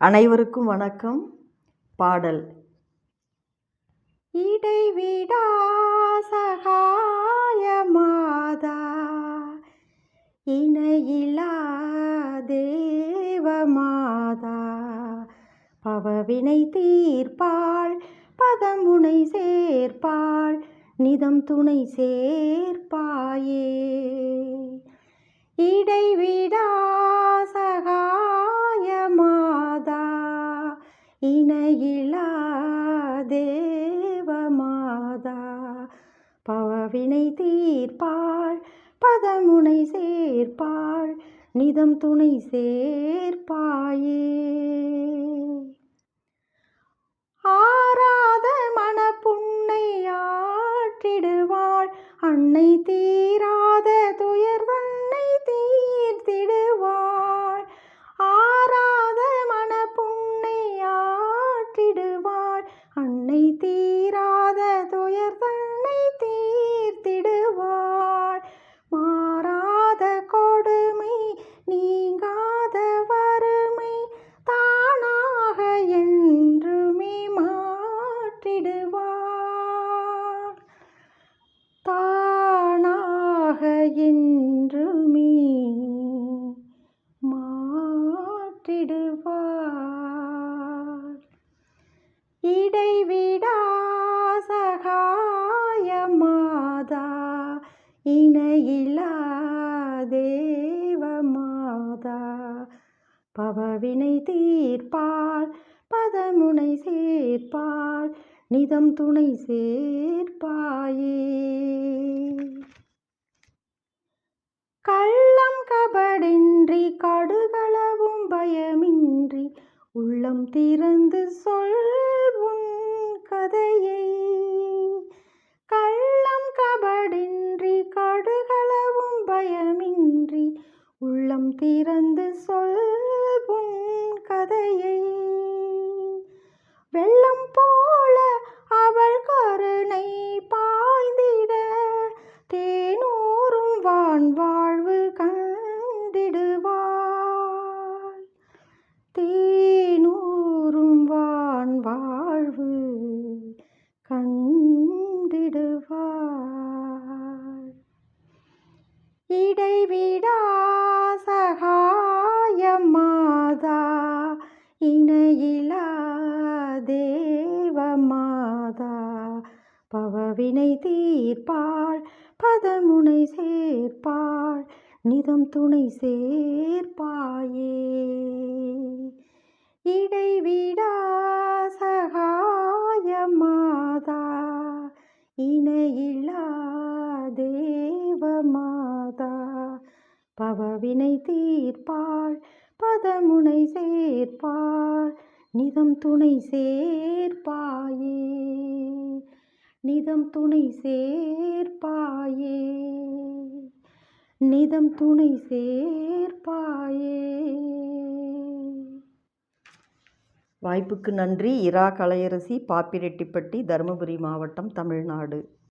அனைவருக்கும் வணக்கம். பாடல். இடைவிடா சகாயமாதா, இணையிலா தேவமாதா, பவவினை தீர்ப்பாள், பதமுனை சேர்ப்பாள், நிதம் துணை சேர்ப்பாயே. இடைவிடா சகாயமாதா, இணையிலா தேவமாதா, பவவினை தீர்ப்பாள், பதமுனை சேர்ப்பாள், நிதம் துணை சேர்ப்பாயே. ஆராத மனப்புண்ணை ஆற்றிடுவாள், அன்னை தீராத துயர் தன்னை தீர்த்திடுவாள். ஆராத மனப்புண்ணை ஆற்றிடுவாள், அன்னை தீராத துயர் தன்னை தீர்த்திடுவாள். மாறாத கொடுமை, நீங்காத வறுமை, தானாக என்றுமே மாற்றிடுவாள். தானாக என்றுமே மாற்றிடுவாள். இடைவிடா சகாயமாதா, இணையிலா தேவமாதா, பவவினை தீர்ப்பாள், பதமுனை சேர்ப்பாள், நிதம் துணை சேர்ப்பாயே. கள்ளம் கபடின்றி கடுகளவும் பயமின்றி உள்ளம் திறந்து சொல் உன் கதையை. கள்ளம் கபடின்றி கடுகளவும் பயமின்றி உள்ளம் திறந்து சொல் உன் கதையை. வெள்ளம் போல அவள் கருணை பாய்ந்திட, தேனூரும் வான்வாழ்வு கண்டிடுவாள். தேனூரும் வான்வாழ்வு கண்டிடுவாள். இடைவிடா சகாயமாதா, இணையிலா தேவமாதா, பவவினை தீர்ப்பாள், பதமுனை சேர்ப்பாள், நிதம் துணை சேர்ப்பாயே. இடைவிடா சகாயமாதா, இணையிலா தேவமாதா, பவவினை தீர்ப்பாள், பதமுனை சேர்ப்பாள், நிதம் துணை சேர்ப்பாயே. நிதம் துணை சேர்ப்பாயே. நிதம் துணை சேர்ப்பாயே. வாய்ப்புக்கு நன்றி. இரா கலையரசி, பாப்பிரெட்டிப்பட்டி, தருமபுரி மாவட்டம், தமிழ்நாடு.